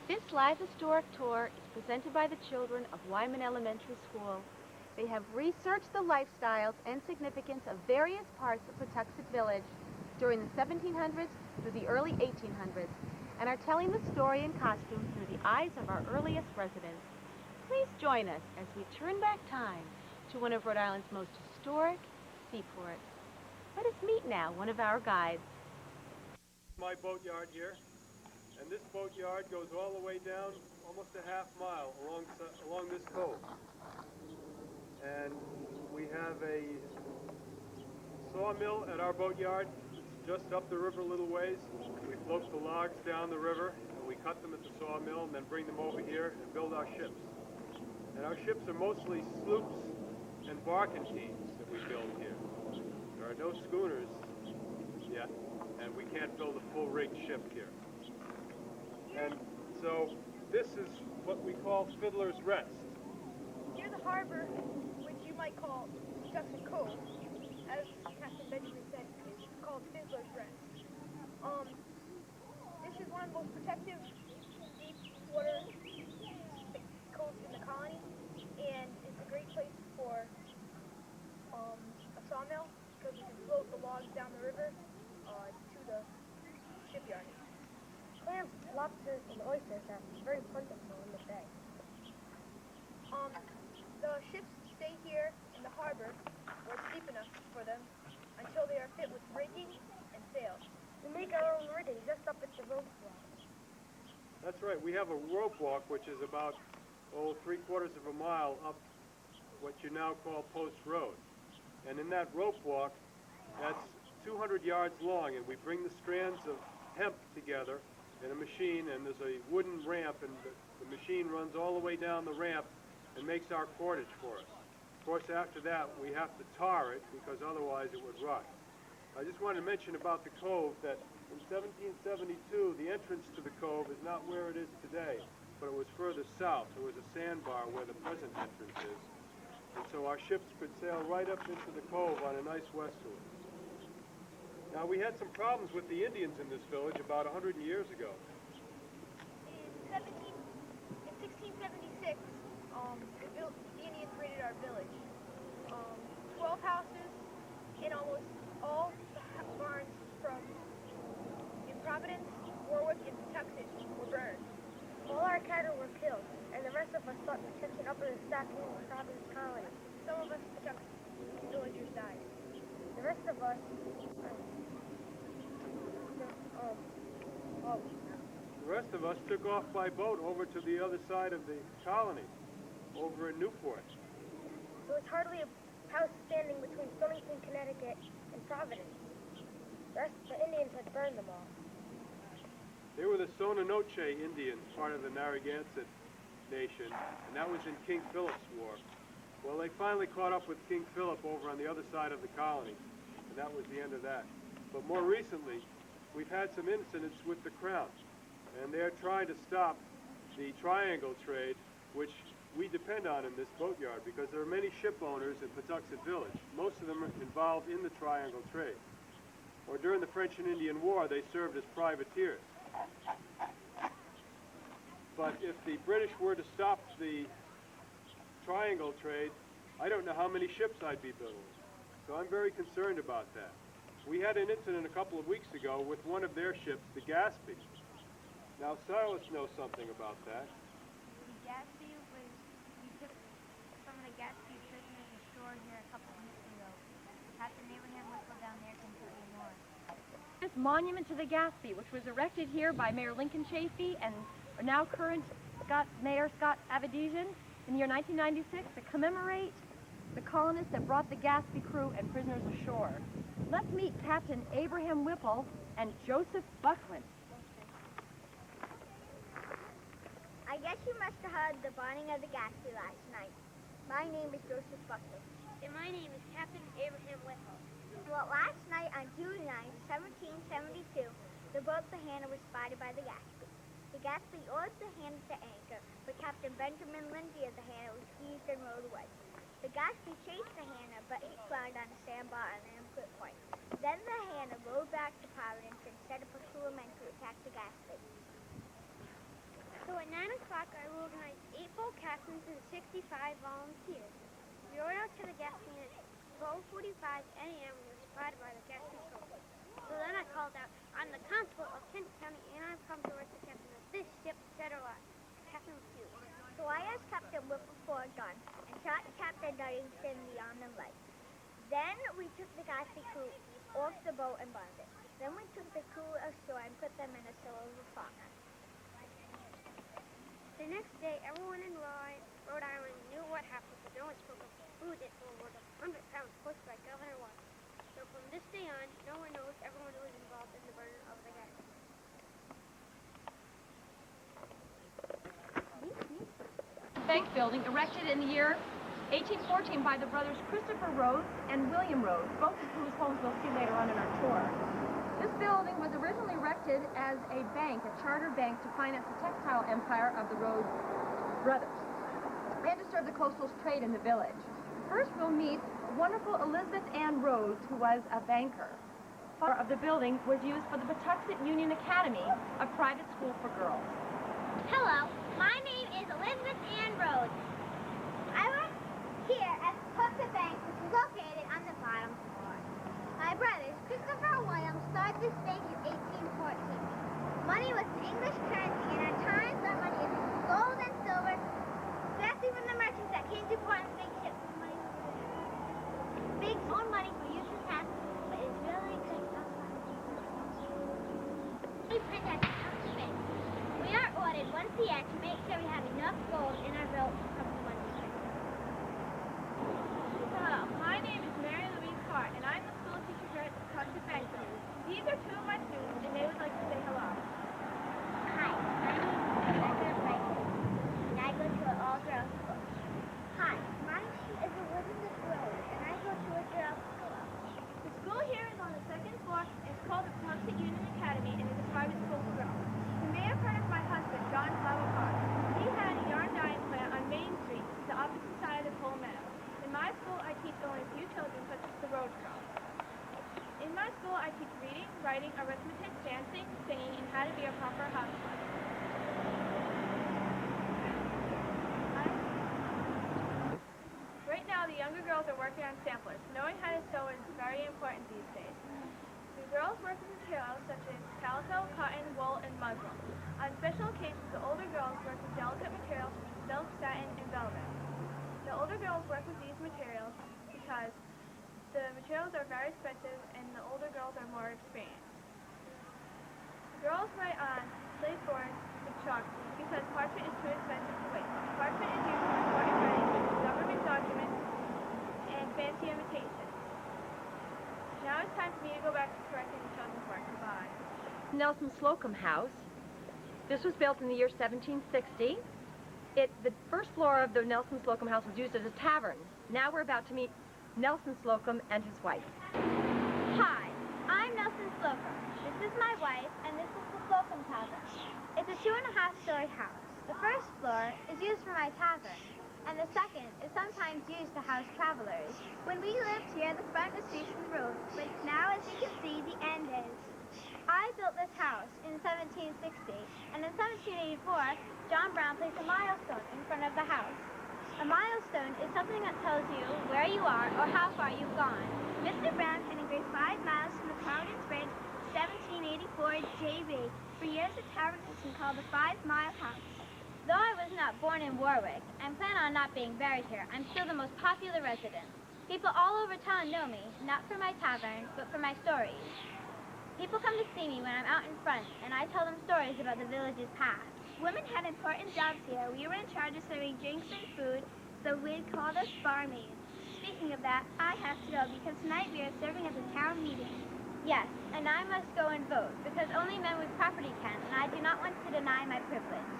This live historic tour is presented by the children of Wyman Elementary School. They have researched the lifestyles and significance of various parts of Patuxent Village during the 1700s through the early 1800s and are telling the story in costume through the eyes of our earliest residents. Please join us as we turn back time to one of Rhode Island's most historic seaports. Let us meet now one of our guides. My boatyard here, and this boatyard goes all the way down almost a half mile along this cove. And we have a sawmill at our boatyard. It's just up the river a little ways. We float the logs down the river, and we cut them at the sawmill and then bring them over here and build our ships. And our ships are mostly sloops and barkentines that we build here. There are no schooners yet, and we can't build a full rigged ship here. And so this is what we call Fiddler's Rest. Near the harbor, which you might call Patuxent Cove, as Captain Benjamin said, it's called Fiddler's Rest. This is one of the most protective deep water coves in the colony, and it's a great place for a sawmill because you can float the logs down the river to the shipyard. Clams, lobsters, and oysters are very plentiful in the bay. The ships stay here in the harbor where it's deep enough for them until they are fit with rigging and sails. We make our own rigging just up at the rope walk. That's right. We have a rope walk, which is about, 3/4 of a mile up what you now call Post Road. And in that rope walk, that's 200 yards long, and we bring the strands of hemp together in a machine, and there's a wooden ramp, and the machine runs all the way down the ramp and makes our cordage for us. Of course, after that, we have to tar it, because otherwise it would rot. I just wanted to mention about the cove that in 1772, the entrance to the cove is not where it is today, but it was further south. There was a sandbar where the present entrance is. And so our ships could sail right up into the cove on a nice westerly. Now, we had some problems with the Indians in this village about 100 years ago. In 1676, the Indians raided our village. 12 houses and almost all the barns from in Providence, Warwick, and Patuxent were burned. All our cattle were killed, and the rest of us sought protection up in the Sac in Providence Colony. Some of us Patuxent villagers died. The rest of us, The rest of us took off by boat over to the other side of the colony, over in Newport. there was hardly a house standing between Stonington, Connecticut, and Providence. The Indians had burned them all. They were the Sononoche Indians, part of the Narragansett Nation, and that was in King Philip's War. Well, they finally caught up with King Philip over on the other side of the colony, and that was the end of that. But more recently, we've had some incidents with the Crown, and they're trying to stop the triangle trade, which we depend on in this boatyard, because there are many ship owners in Patuxent Village. Most of them are involved in the triangle trade. Or during the French and Indian War, they served as privateers. But if the British were to stop the triangle trade, I don't know how many ships I'd be building. So I'm very concerned about that. We had an incident a couple of weeks ago with one of their ships, the Gaspee. Now Silas knows something about that. The Gatsby was, we took some of the Gatsby prisoners ashore here a couple of weeks ago. Captain Abraham Whipple down there can tell you more. This monument to the Gaspee, which was erected here by Mayor Lincoln Chafee and now current Mayor Scott Avedisian in the year 1996 to commemorate the colonists that brought the Gaspee crew and prisoners ashore. Let's meet Captain Abraham Whipple and Joseph Buckland. I guess you must have heard the burning of the Gatsby last night. My name is Joseph Buckley. And my name is Captain Abraham Whipple. Well, last night on June 9th, 1772, the boat the Hannah was spotted by the Gatsby. The Gatsby ordered the Hannah to anchor, but Captain Benjamin Lindsay of the Hannah refused and rowed away. The Gatsby chased the Hannah, but he found on a sandbar on Amcliffe Point. Then the Hannah rowed back to Providence and set a pursuer men to attack the Gatsby. So 9 o'clock, I will organize 8 full captains and 65 volunteers. We rode out to the gas station at 12:45 a.m. We were spotted by the Gatsby Patrol. So then I called out, "I'm the constable of Kent County, and I've come to arrest the captain of this ship, etc." Captain refused. So I asked Captain Whipple for a gun and shot Captain Duddington beyond the leg. Then we took the Gatsby crew off the boat and burned it. Then we took the crew ashore and put them in a silver box. The next day, everyone in Rhode Island knew what happened, but no one spoke of food that over 100 pounds pushed by Governor Watt. So from this day on, no one knows everyone who was involved in the burning of the gas. Bank building erected in the year 1814 by the brothers Christopher Rhodes and William Rhodes, both of whose homes we'll see later on in our tour. This building was originally erected as a bank, a charter bank, to finance the textile empire of the Rhodes brothers and to serve the coastal trade in the village. First, we'll meet wonderful Elizabeth Ann Rhodes, who was a banker. The of the building was used for the Patuxent Union Academy, a private school for girls. Hello, my name is Elizabeth Ann Rhodes. I work here at Patuxent Bank, which is located on the bottom floor. My brothers, Christopher and William, started this bank in 1814. Money was the English currency, and at times our money is gold and silver, especially from the merchants that came to port on the big ships. Big more money for use in tax, but it's really good. We print at the Patuxent Bank. We are ordered once a year to make sure we have enough gold in our bill from the money. Hello, my name is Mary Louise Hart, and I'm the school teacher here at the Patuxent Bank. These are two of my students, and they would like to say hello. Hi, my name is Rebecca Price, and I go to an all-girls school. Hi, my name is Elizabeth Rose, and I go to a girls' school. The school here is on the second floor. It's called the Patuxent Union Academy, and it's a private school for girls. You may have heard of my husband, John Flower Hart. He had a yarn dyeing plant on Main Street, the opposite side of the Pole Meadow. In my school, I teach only a few children, such as the Rhodes girls. In my school, I teach reading, writing, arithmetic, dancing, singing, and how to be a proper housewife. Right now, the younger girls are working on samplers. Knowing how to sew is very important these days. The girls work with materials such as calico, cotton, wool, and muslin. On special occasions, the older girls work with delicate materials such as silk, satin, and velvet. The older girls work with these materials because the materials are very expensive and the older girls are more experienced. The girls write on slate boards with chalk because parchment is too expensive to waste. Parchment is used for important writing, government documents, and fancy invitations. Now it's time for me to go back to correcting the children's work. Goodbye. Nelson Slocum House. This was built in the year 1760. The first floor of the Nelson Slocum House was used as a tavern. Now we're about to meet Nelson Slocum and his wife. Hi, I'm Nelson Slocum. This is my wife, and this is the Slocum Tavern. It's a 2.5-story house. The first floor is used for my tavern, and the second is sometimes used to house travelers. When we lived here, the front was facing the road, but now, as you can see, the end is. I built this house in 1760, and in 1784, John Brown placed a milestone in front of the house. A milestone is something that tells you where you are or how far you've gone. Mr. Brown had engraved 5 miles from the Providence Bridge, 1784 JB. For years, the tavern has been called the 5-Mile House. Though I was not born in Warwick and plan on not being buried here, I'm still the most popular resident. People all over town know me, not for my tavern, but for my stories. People come to see me when I'm out in front, and I tell them stories about the village's past. Women had important jobs here. We were in charge of serving drinks and food, so we'd called us barmaids. Speaking of that, I have to go because tonight we are serving at the town meeting. Yes, and I must go and vote, because only men with property can, and I do not want to deny my privilege.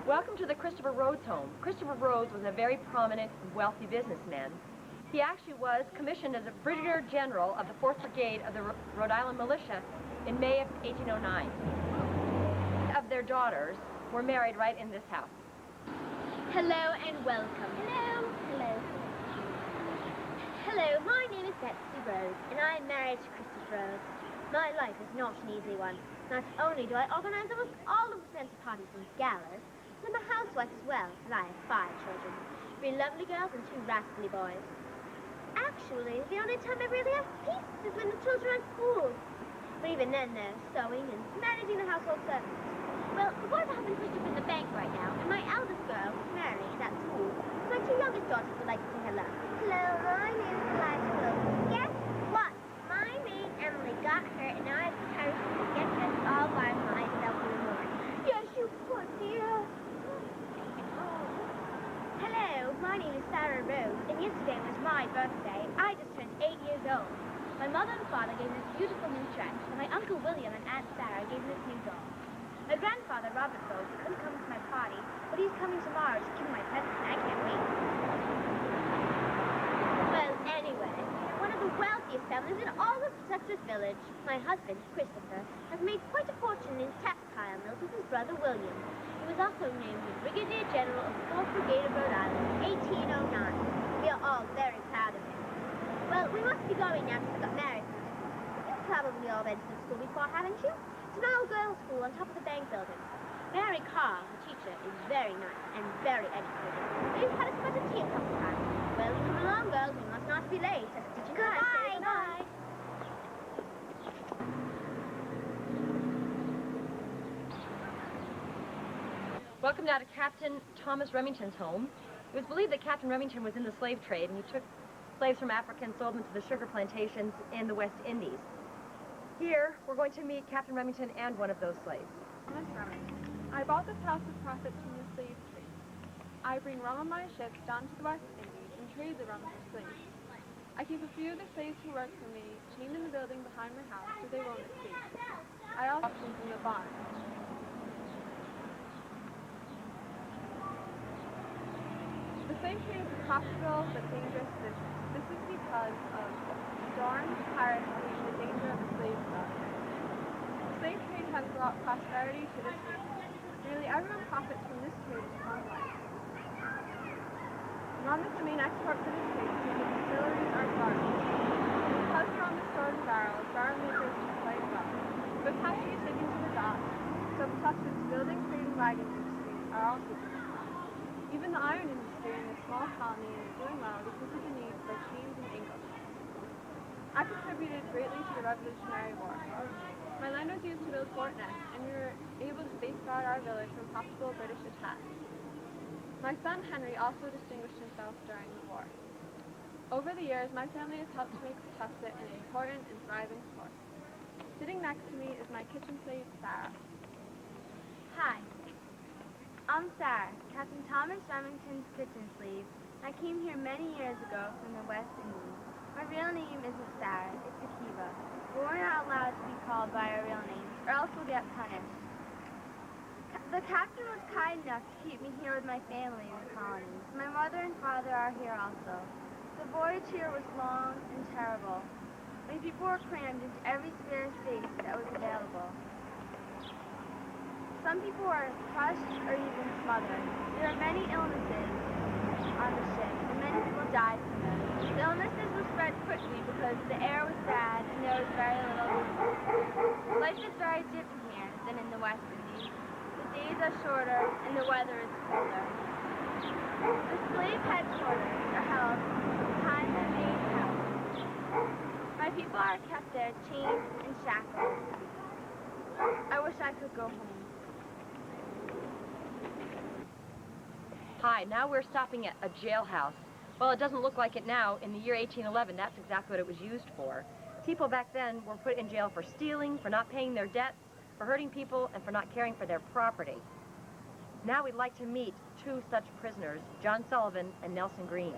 Welcome to the Christopher Rhodes home. Christopher Rhodes was a very prominent, wealthy businessman. He actually was commissioned as a Brigadier General of the 4th Brigade of the Rhode Island Militia in May of 1809. Of their daughters were married right in this house. Hello and welcome. Hello. Hello. Hello, my name is Betsy Rhodes, and I am married to Christopher Rhodes. My life is not an easy one. Not only do I organize almost all of the centre parties and galas, I'm a housewife as well, and I have 5 children. 3 lovely girls and 2 rascally boys. Actually, the only time I really have peace is when the children are at school. But even then, they're sewing and managing the household servants. Well, the boys are having pushed up in the bank right now, and my eldest girl, Mary, is at school. So my 2 youngest daughters would like to say hello. Hello, my name is Eliza Wilson. Guess what? My maid Emily got hurt, and I have to carry her to get dressed all by myself in the morning. Yes, you poor dear. Hello, my name is Sarah Rose, and yesterday was my birthday. I just turned 8 years old. My mother and father gave me this beautiful new dress, and my Uncle William and Aunt Sarah gave me this new doll. My grandfather, Robert Rose, couldn't come to my party, but he's coming tomorrow to give me my present, and I can't wait. Well, anyway, one of the wealthiest families in all of Protective Village, my husband, Christopher, has made quite a fortune in textile mills with his brother William. He was also named the Brigadier General of the 4th Brigade of Rhode Island in 1809. We are all very proud of him. Well, we must be going now to pick up Mary. You've probably all been to the school before, haven't you? It's an all-girls school on top of the bank building. Mary Carr, the teacher, is very nice and very educated. We've had us spend a tea a couple times. Well, come along, girls. We must not be late. As the teacher says, say goodbye. Welcome now to Captain Thomas Remington's home. It was believed that Captain Remington was in the slave trade, and he took slaves from Africa and sold them to the sugar plantations in the West Indies. Here, we're going to meet Captain Remington and one of those slaves. Thomas Remington. I bought this house with profits from the slave trade. I bring rum on my ships down to the West Indies and trade the rum for slaves. I keep a few of the slaves who work for me chained in the building behind my house so they won't escape. I also keep them in the barn. The slave trade is a profitable but dangerous business. This is because of storms, piracy, and the danger of the slave trade. The slave trade has brought prosperity to this region. Nearly everyone profits from this trade in some way. Rum is the main export for this trade because the distilleries are barns. Because rum is stored in barrels, barrel makers supply rum. But pasture is taken to the docks, so Pawtucket's building, trade, and wagon industries are also doing well. Even the iron industry in this small colony is doing well because of the need for chains and ingots. I contributed greatly to the Revolutionary War. My land was used to build Fort Knox, and we were able to safeguard our village from possible British attacks. My son Henry also distinguished himself during the war. Over the years, my family has helped to make Pawtucket an important and thriving sport. Sitting next to me is my kitchen slave, Sarah. Hi. I'm Sarah, Captain Thomas Remington's kitchen slave. I came here many years ago from the West Indies. My real name isn't Sarah, it's Akiva. But we're not allowed to be called by our real names, or else we'll get punished. The captain was kind enough to keep me here with my family in the colonies. My mother and father are here also. The voyage here was long and terrible. My people were crammed into every spare space that was available. Some people were crushed or even smothered. There were many illnesses on the ship, and many people died from them. The illnesses were spread quickly because the air was bad and there was very little food. Life is very different here than in the West Indies. The days are shorter and the weather is colder. The slave headquarters are held behind the main house. My people are kept there chained and shackled. I wish I could go home. Hi, now we're stopping at a jailhouse. Well, it doesn't look like it now. In the year 1811, that's exactly what it was used for. People back then were put in jail for stealing, for not paying their debts, for hurting people, and for not caring for their property. Now we'd like to meet 2 such prisoners, John Sullivan and Nelson Green.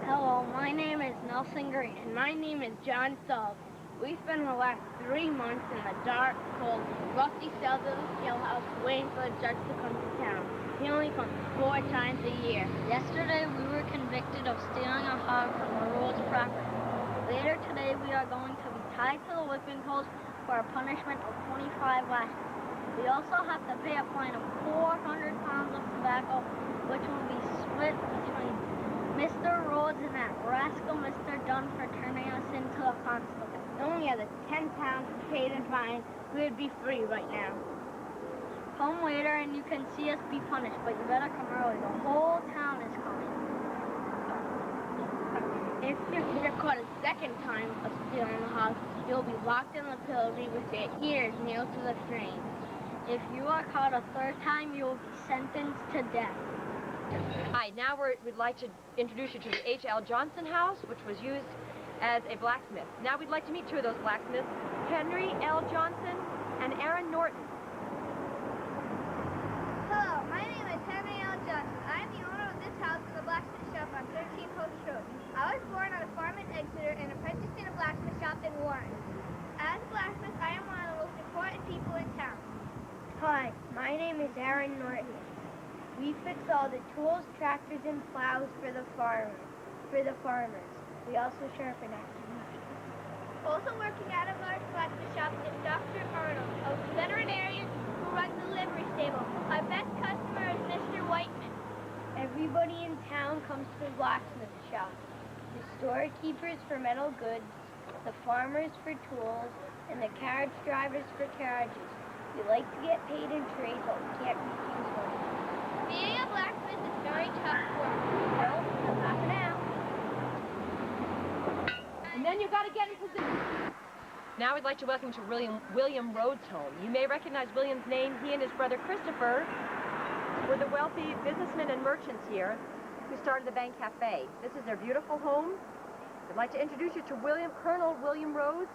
Hello, my name is Nelson Green, and my name is John Sullivan. We spent the last 3 months in the dark, cold, rusty cells of the jailhouse waiting for the judge to come to town. He only comes 4 times a year. Yesterday, we were convicted of stealing a hog from the rules property. Later today, we are going to be tied to the whipping post for a punishment of 25 lashes. We also have to pay a fine of 400 pounds of tobacco, which will be split between Mr. Rhodes and that rascal Mr. Dunn for turning us into a constable. And we other 10 pounds paid in fine, we would be free right now. Come later and you can see us be punished, but you better come early. The whole town is coming. If you're caught a second time of stealing the house, you'll be locked in the pillory with your ears nailed to the frame. If you are caught a third time, you'll be sentenced to death. Hi, now we'd like to introduce you to the H.L. Johnson House, which was used as a blacksmith. Now we'd like to meet two of those blacksmiths, Henry L. Johnson and Aaron Norton. Hello, my name is Henry L. Johnson. I am the owner of this house and the blacksmith shop on 13 Post Road. I was born on a farm in Exeter and apprenticed in a blacksmith shop in Warren. As a blacksmith, I am one of the most important people in town. Hi, my name is Aaron Norton. We fix all the tools, tractors, and plows for the farmers. We also sharpen axes. Also working out of our blacksmith shop is Dr. Arnold, a veterinarian who runs the livery stable. Our best customer is Mr. Whiteman. Everybody in town comes to the blacksmith shop. The storekeepers for metal goods, the farmers for tools, and the carriage drivers for carriages. We like to get paid in trade, but we can't refuse one. Being a blacksmith is very tough work. Well, I'm laughing out. And then you got to get in position. Now we'd like to welcome to William Rhodes' home. You may recognize William's name. He and his brother Christopher were the wealthy businessmen and merchants here who started the Bank Cafe. This is their beautiful home. I'd like to introduce you to Colonel William Rhodes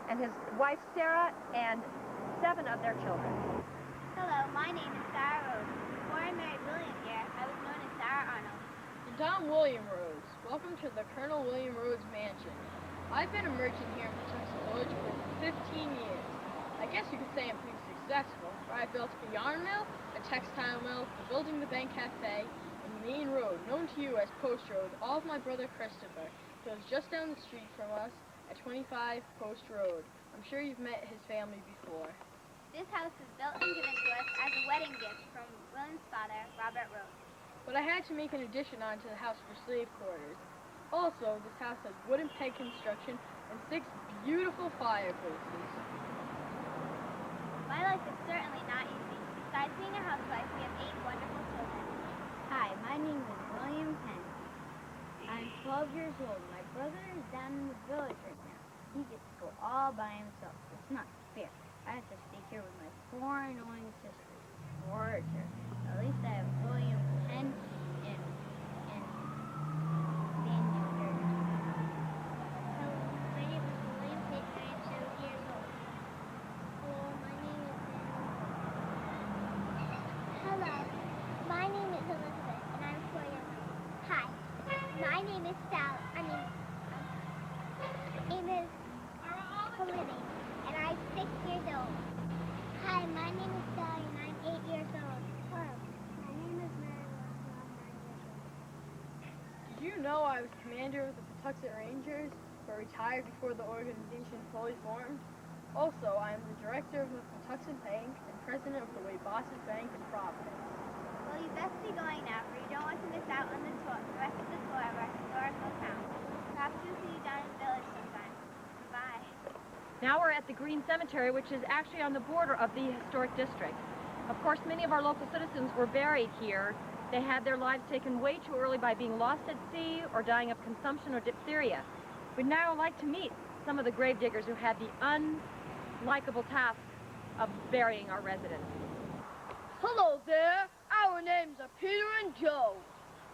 and his wife Sarah and 7 of their children. Hello, my name is Sarah Rhodes. Before I married William here, I was known as Sarah Arnold. And I'm William Rhodes. Welcome to the Colonel William Rhodes Mansion. I've been a merchant here in Patuxent Village for 15 years. I guess you could say I'm pretty successful, for I built a yarn mill, a textile mill, the building the Bank Cafe, and the main road, known to you as Post Road. All of my brother Christopher goes just down the street from us at 25 Post Road. I'm sure you've met his family before. This house was built and given to us as a wedding gift from William's father, Robert Rhodes. But I had to make an addition onto the house for slave quarters. Also, this house has wooden peg construction and 6 beautiful fireplaces. My life is certainly not easy. Besides being a housewife, we have 8 wonderful children. Hi, my name is William Penn. I'm 12 years old. My brother is down in the village right now. He gets to go all by himself. It's not fair. I have to stay here with my 4 annoying sisters. Torture. At least I have William Penn and Daniel here. Hello, my name is William Penn. I am 7 years old. Hello, my name is Hello, my name is Elizabeth, and I'm 4 years old. Hi, my name is Sally. My name is Polini, and I'm 6 years old. Hi, my name is Sally, and I'm 8 years old. Hello, my name is Mary Wilson, and I'm 9 years old. Did you know I was commander of the Patuxent Rangers, but retired before the organization fully formed? Also, I am the director of the Patuxent Bank and president of the Waybosses Bank in Providence. Well, you best be going now, for you don't want to miss out on the rest of the tour of our historical town. Perhaps you'll see you down in the village sometime. Bye. Now we're at the Green Cemetery, which is actually on the border of the historic district. Of course, many of our local citizens were buried here. They had their lives taken way too early by being lost at sea or dying of consumption or diphtheria. We'd now like to meet some of the gravediggers who had the unlikable task of burying our residents. Hello there. Our names are Peter and Joe.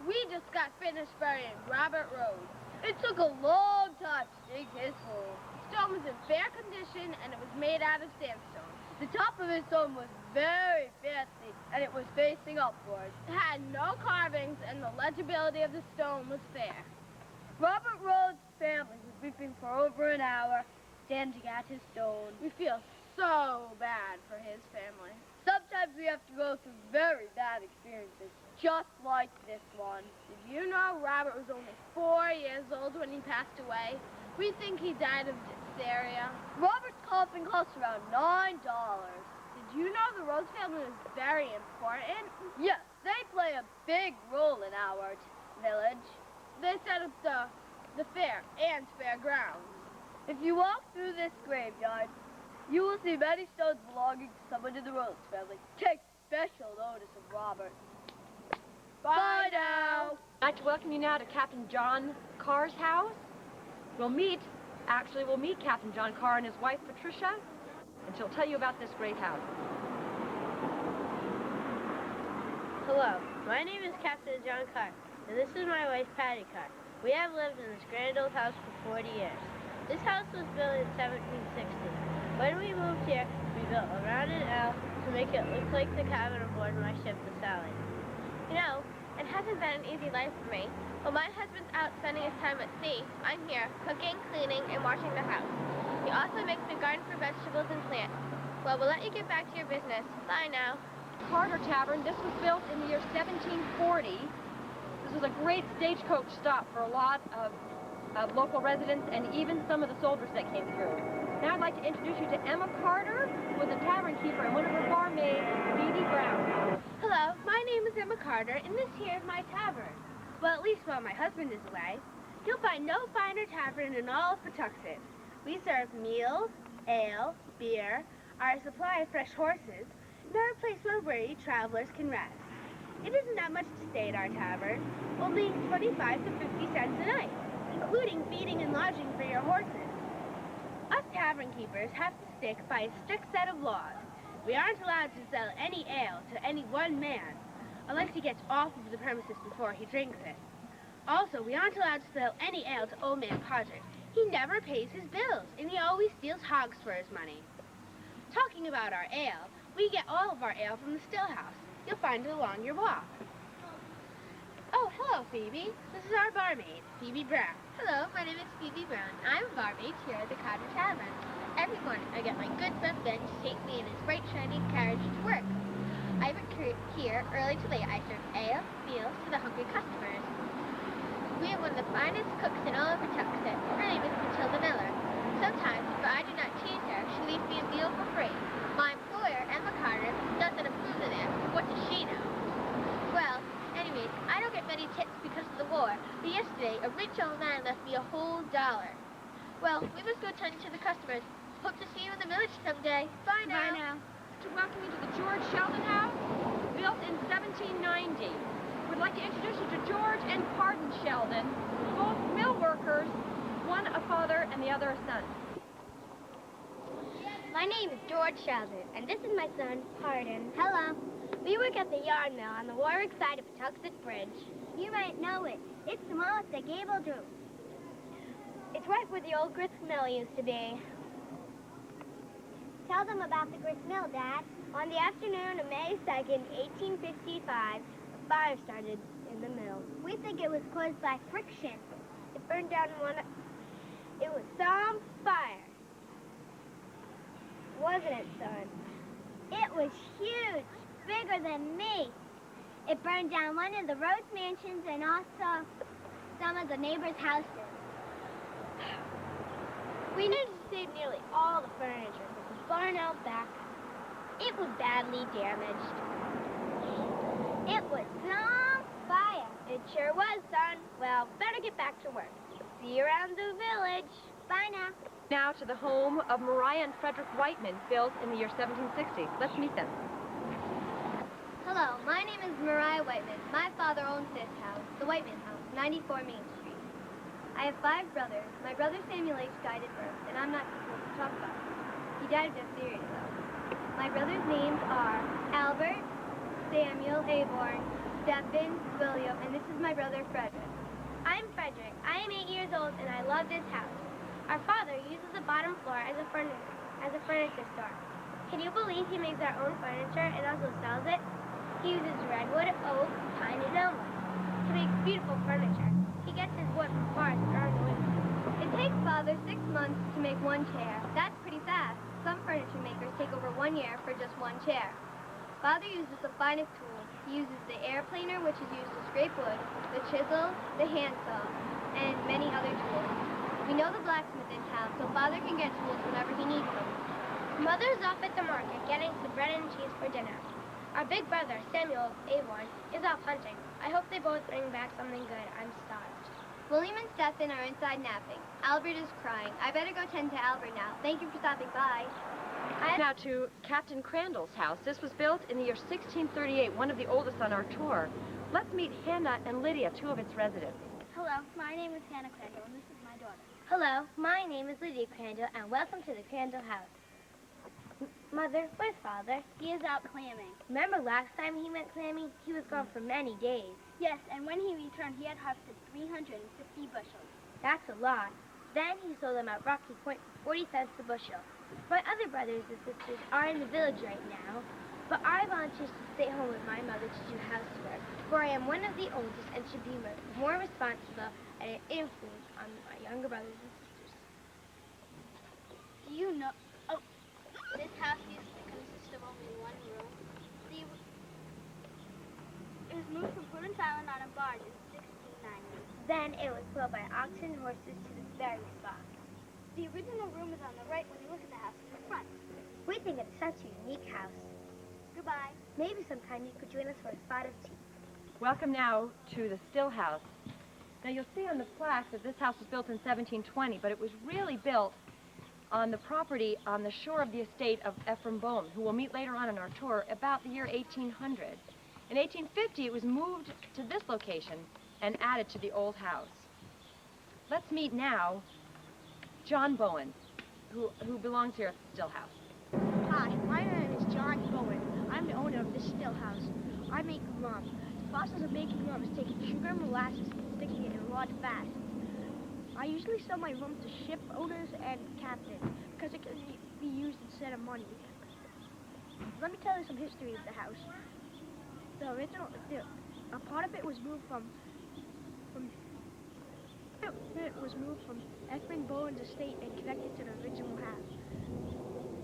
We just got finished burying Robert Rhodes. It took a long time to dig his hole. The stone was in fair condition and it was made out of sandstone. The top of his stone was very fancy and it was facing upwards. It had no carvings and the legibility of the stone was fair. Robert Rhodes' family was weeping for over an hour, standing at his stone. We feel so bad for his family. Sometimes we have to go through very bad experiences, just like this one. Did you know Robert was only 4 years old when he passed away? We think he died of diphtheria. Robert's coffin cost around $9. Did you know the Rhodes family is very important? Yes, they play a big role in our village. They set up the fair and fairgrounds. If you walk through this graveyard, you will see many stones belonging to someone in the Rhodes family. Take special notice of Robert. Bye now. I'd like to welcome you now to Captain John Carr's house. We'll meet Captain John Carr and his wife, Patricia, and she'll tell you about this great house. Hello, my name is Captain John Carr, and this is my wife, Patty Carr. We have lived in this grand old house for 40 years. This house was built in 1760. When we moved here, we built a rounded L to make it look like the cabin aboard my ship, the Sally. You know, it hasn't been an easy life for me. While my husband's out spending his time at sea, I'm here cooking, cleaning, and washing the house. He also makes me garden for vegetables and plants. Well, we'll let you get back to your business. Bye now. Carter Tavern, this was built in the year 1740. This was a great stagecoach stop for a lot of local residents and even some of the soldiers that came through. Now I'd like to introduce you to Emma Carter, who was a tavern keeper, and one of her barmaids, Phoebe Brown. Hello, my name is Emma Carter, and this here is my tavern. Well, at least while my husband is away. You'll find no finer tavern in all of Patuxent. We serve meals, ale, beer, our supply of fresh horses, and our place where weary travelers can rest. It isn't that much to stay at our tavern, only 25 to 50 cents a night, including feeding and lodging for your horses. Us tavern keepers have to stick by a strict set of laws. We aren't allowed to sell any ale to any one man, unless he gets off of the premises before he drinks it. Also, we aren't allowed to sell any ale to Old Man Podrick. He never pays his bills, and he always steals hogs for his money. Talking about our ale, we get all of our ale from the still house. You'll find it along your walk. Oh, hello, Phoebe. This is our barmaid, Phoebe Brown. Hello, my name is Phoebe Brown. I'm a barmaid here at the Carter Tavern. Every morning, I get my good friend Ben to take me in his bright, shining carriage to work. I work here early to late. I serve ale, meals to the hungry customers. We have one of the finest cooks in all of Patuxent. Her name is Matilda Miller. Sometimes, if I do not tease her, she leaves me a meal for free. My employer, Emma Carter, doesn't approve of this. What does she know? Well, anyways, I don't get many tips because of the war, but yesterday, a rich old man left me a whole $1. Well, we must go tend to the customers. Hope to see you in the village someday. Bye now. Bye now. To welcome you to the George Sheldon House, built in 1790. We'd like to introduce you to George and Pardon Sheldon, both mill workers, one a father and the other a son. My name is George Sheldon, and this is my son, Pardon. Hello. We work at the yard mill on the Warwick side of Patuxent Bridge. You might know it. It's the mill at the Gable Droop. It's right where the old grist mill used to be. Tell them about the grist mill, Dad. On the afternoon of May 2nd, 1855, a fire started in the mill. We think it was caused by friction. It burned down it was some fire. Wasn't it, son? It was huge, bigger than me. It burned down one of the Rhodes mansions and also some of the neighbors' houses. We needed to save nearly all the furniture, but the barn out back, it was badly damaged. It was some fire. It sure was, son. Well, better get back to work. See you around the village. Bye now. Now to the home of Mariah and Frederick Whiteman, built in the year 1760. Let's meet them. Hello, my name is Mariah Whiteman. My father owns this house, the Whiteman House, 94 Main Street. I have 5 brothers. My brother Samuel H. died at birth, and I'm not supposed to talk about it. He died of diphtheria, though. My brothers' names are Albert, Samuel, Aborn, Stephen, William, and this is my brother Frederick. I'm Frederick. I am 8 years old, and I love this house. Our father uses the bottom floor as a furniture store. Can you believe he makes our own furniture and also sells it? He uses redwood, oak, pine, and elmwood. He makes beautiful furniture. He gets his wood from forests around the winter. It takes Father 6 months to make one chair. That's pretty fast. Some furniture makers take over 1 year for just one chair. Father uses the finest tools. He uses the air planer, which is used to scrape wood, the chisel, the handsaw, and many other tools. We know the blacksmith in town, so Father can get tools whenever he needs them. Mother's off at the market getting some bread and cheese for dinner. Our big brother, Samuel Aborn, is off hunting. I hope they both bring back something good. I'm starved. William and Stephen are inside napping. Albert is crying. I better go tend to Albert now. Thank you for stopping by. Now to Captain Crandall's house. This was built in the year 1638, one of the oldest on our tour. Let's meet Hannah and Lydia, two of its residents. Hello, my name is Hannah Crandall, and this is my daughter. Hello, my name is Lydia Crandall, and welcome to the Crandall house. Mother, where's Father? He is out clamming. Remember last time he went clamming? He was gone for many days. Yes, and when he returned, he had harvested 350 bushels. That's a lot. Then he sold them at Rocky Point for 40 cents a bushel. My other brothers and sisters are in the village right now, but I volunteered to stay home with my mother to do housework, for I am one of the oldest and should be more responsible and an influence on my younger brothers and sisters. Do you know... Oh, this house used to consist of only one room. It was moved from Prudence Island on a barge in 1690. Then it was pulled by oxen and horses to this very spot. The original room is on the right when you look at the house from the front. We think it's such a unique house. Goodbye. Maybe sometime you could join us for a spot of tea. Welcome now to the Still House. Now you'll see on the plaque that this house was built in 1720, but it was really built on the property on the shore of the estate of Ephraim Bowen, who we'll meet later on in our tour, about the year 1800. In 1850, it was moved to this location and added to the old house. Let's meet now John Bowen, who belongs here at the Still House. Hi, my name is John Bowen. I'm the owner of this Still House. I make rum. The process of making rum is taking sugar, molasses, and sticking it in large vats. I usually sell my rum to ship owners and captains because it can be used instead of money. Let me tell you some history of the house. A part of it was moved from Ephraim Bowen's estate and connected to the original house.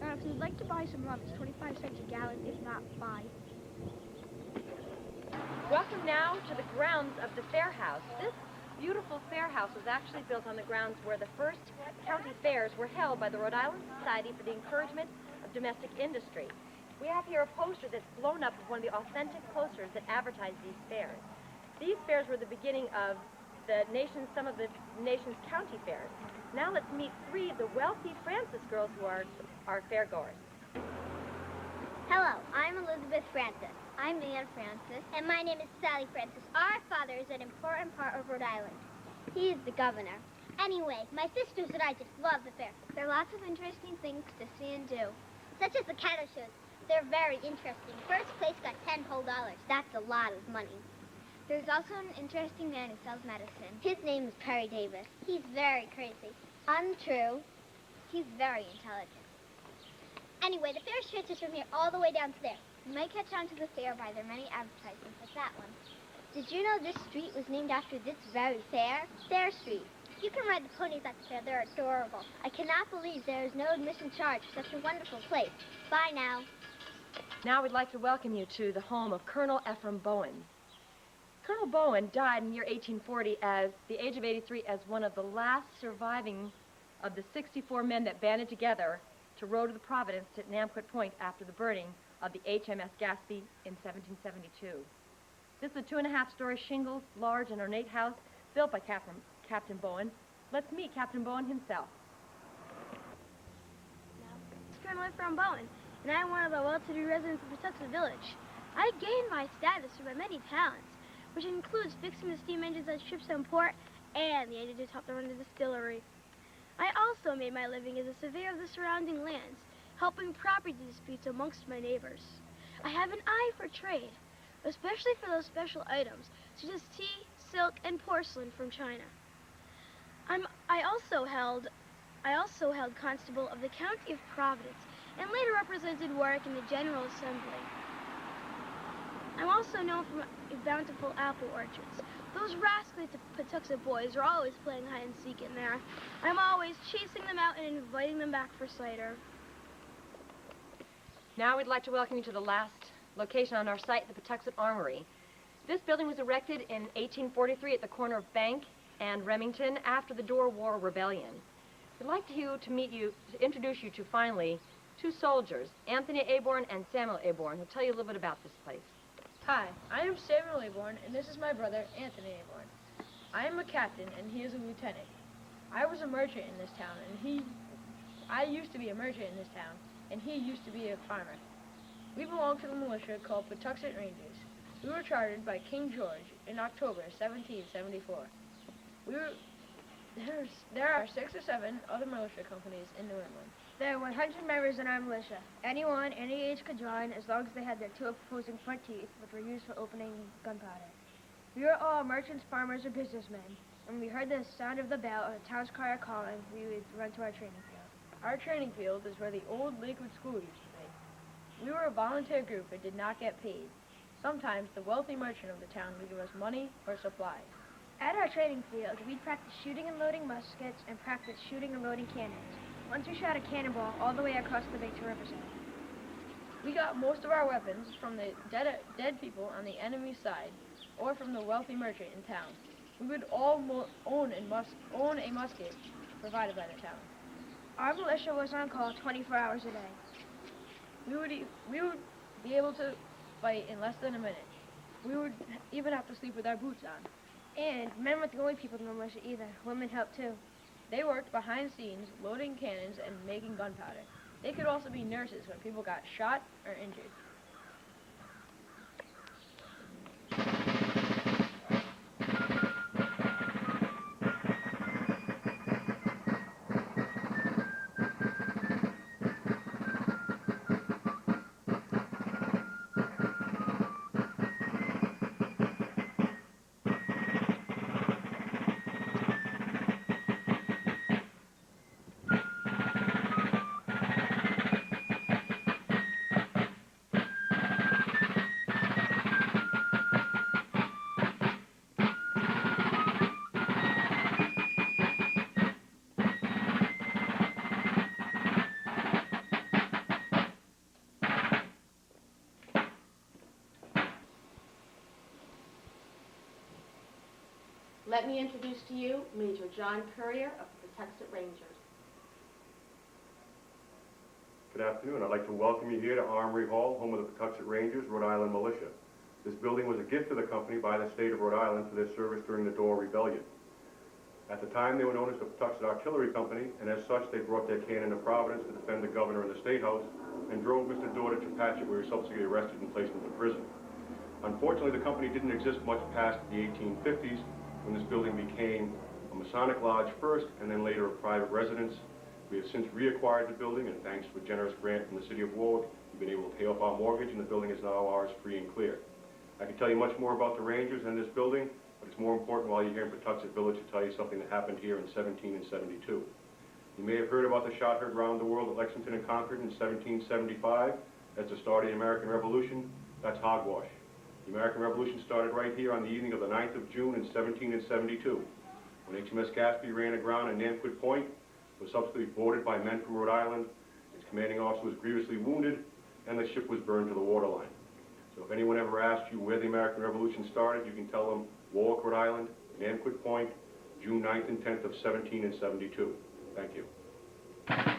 Now, if you'd like to buy some rum, it's 25 cents a gallon, if not 5. Welcome now to the grounds of the Fair House. This beautiful fair house was actually built on the grounds where the first county fairs were held by the Rhode Island Society for the Encouragement of Domestic Industry. We have here a poster that's blown up of one of the authentic posters that advertised these fairs. These fairs were the beginning of some of the nation's county fairs. Now let's meet three of the wealthy Francis girls who are fairgoers. Hello, I'm Elizabeth Francis. I'm Anne Francis. And my name is Sally Francis. Our father is an important part of Rhode Island. He is the governor. Anyway, my sisters and I just love the fair. There are lots of interesting things to see and do. Such as the cattle shows. They're very interesting. First place got $10 whole. That's a lot of money. There's also an interesting man who sells medicine. His name is Perry Davis. He's very crazy. Untrue. He's very intelligent. Anyway, the fair stretches from here all the way down to there. You might catch on to the fair by their many advertisements like that one. Did you know this street was named after this very fair? Fair Street. You can ride the ponies at the fair. They're adorable. I cannot believe there is no admission charge for such a wonderful place. Bye now. Now we'd like to welcome you to the home of Colonel Ephraim Bowen. Colonel Bowen died in the year 1840 at the age of 83 as one of the last surviving of the 64 men that banded together to row to the Providence at Nanquit Point after the burning of the HMS Gaspee in 1772. This is a 2.5-story shingled, large and ornate house built by Captain Bowen. Let's meet Captain Bowen himself. It's Colonel Ephraim Bowen, and I'm one of the well-to-do residents of Patuxent Village. I gained my status through my many talents, which includes fixing the steam engines at ships in port and the engines helped to run the distillery. I also made my living as a surveyor of the surrounding lands, helping property disputes amongst my neighbors. I have an eye for trade, especially for those special items, such as tea, silk, and porcelain from China. I also held constable of the County of Providence, and later represented Warwick in the General Assembly. I'm also known for my bountiful apple orchards. Those rascally Patuxent boys are always playing hide and seek in there. I'm always chasing them out and inviting them back for cider. Now we'd like to welcome you to the last location on our site, the Patuxent Armory. This building was erected in 1843 at the corner of Bank and Remington after the Dorr War Rebellion. We'd like to introduce you to finally two soldiers, Anthony Aborn and Samuel Aborn, who'll tell you a little bit about this place. Hi, I am Samuel Aborn, and this is my brother, Anthony Aborn. I am a captain, and he is a lieutenant. I was a merchant in this town, and I used to be a merchant in this town, and he used to be a farmer. We belonged to the militia called Patuxent Rangers. We were chartered by King George in October 1774. There are 6 or 7 other militia companies in New England. There are 100 members in our militia. Anyone, any age could join as long as they had their 2 opposing front teeth, which were used for opening gunpowder. We were all merchants, farmers, or businessmen. When we heard the sound of the bell or the town's crier calling, we would run to our training field. Our training field is where the old Lakewood School used to be. We were a volunteer group and did not get paid. Sometimes the wealthy merchant of the town would give us money or supplies. At our training field, we'd practice shooting and loading muskets and practice shooting and loading cannons. Once we shot a cannonball all the way across the bay to Riverside. We got most of our weapons from the dead people on the enemy's side or from the wealthy merchant in town. We would all own a musket provided by the town. Our militia was on call 24 hours a day. We would be able to fight in less than a minute. We would even have to sleep with our boots on. And men weren't the only people in the militia either. Women helped too. They worked behind the scenes, loading cannons and making gunpowder. They could also be nurses when people got shot or injured. Let me introduce to you Major John Courier of the Patuxent Rangers. Good afternoon. I'd like to welcome you here to Armory Hall, home of the Patuxent Rangers, Rhode Island Militia. This building was a gift to the company by the state of Rhode Island for their service during the Dorr Rebellion. At the time, they were known as the Patuxent Artillery Company, and as such, they brought their cannon to Providence to defend the governor and the State House, and drove Mr. Dorr to Chepachet, where he was subsequently arrested and placed into prison. Unfortunately, the company didn't exist much past the 1850s, when this building became a Masonic lodge first, and then later a private residence. We have since reacquired the building, and thanks to a generous grant from the City of Warwick, we've been able to pay off our mortgage, and the building is now ours free and clear. I can tell you much more about the Rangers and this building, but it's more important while you're here in Patuxent Village to tell you something that happened here in 1772. You may have heard about the shot heard around the world at Lexington and Concord in 1775 as the start of the American Revolution. That's hogwash. The American Revolution started right here on the evening of the 9th of June in 1772, when HMS Gaspee ran aground at Nanquit Point, was subsequently boarded by men from Rhode Island. Its commanding officer was grievously wounded, and the ship was burned to the waterline. So if anyone ever asks you where the American Revolution started, you can tell them Warwick, Rhode Island, Nanquit Point, June 9th and 10th of 1772. Thank you.